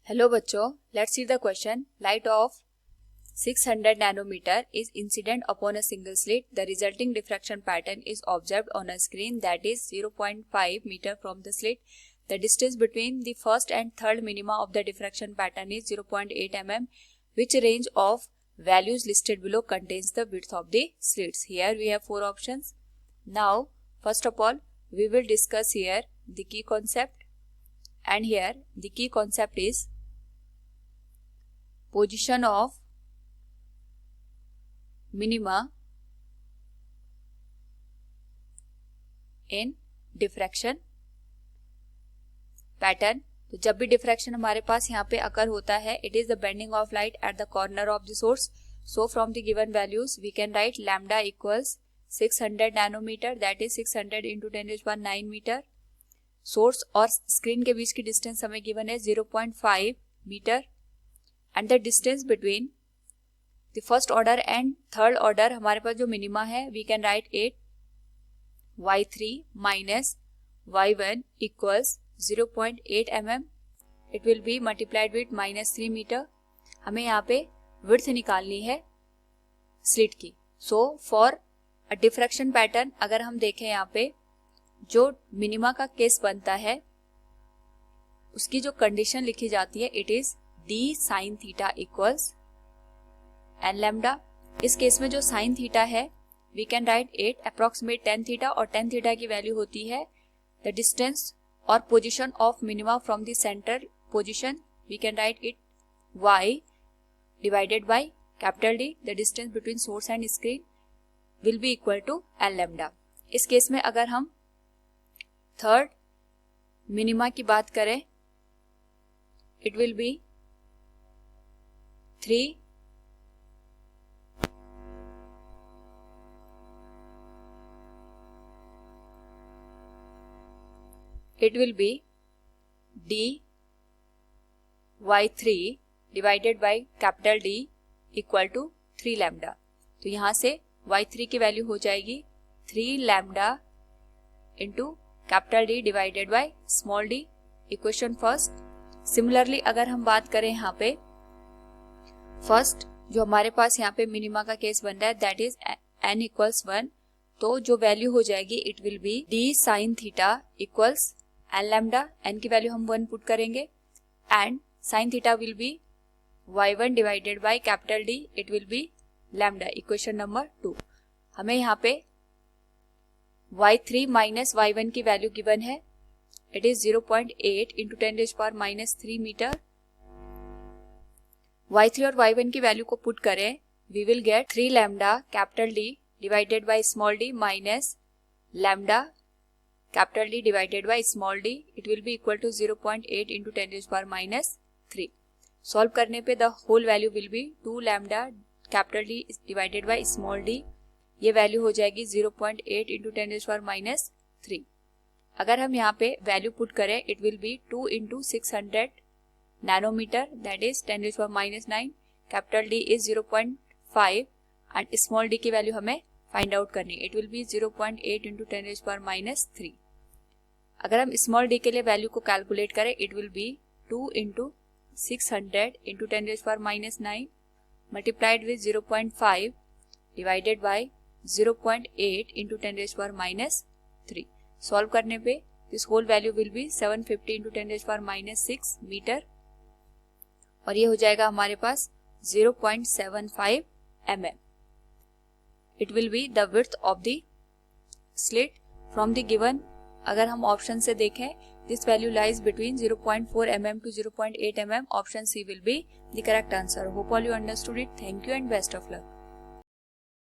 Hello बच्चों, let's see the question. Light of 600 nanometer is incident upon a single slit. The resulting diffraction pattern is observed on a screen that is 0.5 meter from the slit. The distance between the first and third minima of the diffraction pattern is 0.8 mm. Which range of values listed below contains the width of the slits? Here we have four options. Now, first of all, we will discuss here the key concept. And here the key concept is position of minima in diffraction pattern. तो जब भी diffraction हमारे पास यहाँ पे occur होता है, it is the bending of light at the corner of the source. So from the given values we can write lambda equals 600 nanometre, that is 600 into 10⁻9 metre. Source और screen के बीच की distance हमें given है 0.5 metre. And the distance between the first order and third order हमारे पास जो minima है, we can write 8 y3 minus y1 equals 0.8 mm. It will be multiplied with -3 metre. हमें यहाँ पे विड्थ निकालनी है स्लिट की. So for a diffraction pattern अगर हम देखें यहाँ पे जो मिनिमा का केस बनता है उसकी जो कंडीशन लिखी जाती है, it is d sin theta equals n lambda. इस केस में जो sin थीटा है we can write 8 approximate tan theta, और tan थीटा की वैल्यू होती है द डिस्टेंस और position of minima from the centre position. We can write it y divided by capital D. The distance between source and screen will be equal to n lambda. इस case में अगर हम third minima की बात करें, it will B 3 it will be d y3 divided by capital D equal to 3 lambda. तो यहां से y3 की वैल्यू हो जाएगी 3 lambda into capital D divided by small d. Equation first. Similarly अगर हम बात करें यहाँ पे फर्स्ट जो हमारे पास यहाँ पे मिनिमा का केस बन रहा है, दैट इज n इक्वल्स 1. तो जो वैल्यू हो जाएगी it will be d sin theta equals n lambda. n की वैल्यू हम 1 पुट करेंगे and sin theta will be y1 divided by capital D. It will be lambda. Equation number 2. हमें यहाँ पे y3 माइनस y1 की value given है, it is 0.8 into 10⁻³ metre. y3 और y1 की वैल्यू को पुट करें, we will get 3 lambda capital D divided by small d minus lambda capital D divided by small d. It will be equal to 0.8 into 10⁻³ solve करने पे the whole value will be 2 lambda capital D divided by small d. ये value हो जाएगी 0.8 into 10⁻³ अगर हम यहाँ पे value put करें, it will be 2 into 600 nanometre, that is 10⁻⁹. Capital D is 0.5 and small d की वैल्यू हमें फाइंड आउट करनी. इट विल बी 0.8 इंटू 10⁻³ अगर हम स्मॉल d के लिए वैल्यू को कैलकुलेट करें, it will be 2 into 600 into 10⁻⁹ multiplied with 0.5 divided by 0.8 into 10⁻³ solve करने पे this whole value will be 750 into 10⁻⁶ metre, और ये हो जाएगा हमारे पास 0.75 mm. It will be the width of the slit from the given. अगर हम ऑप्शन से देखें, this value lies between 0.4 mm to 0.8 mm. Option C will be the correct answer. Hope all you understood it. Thank you and best of luck.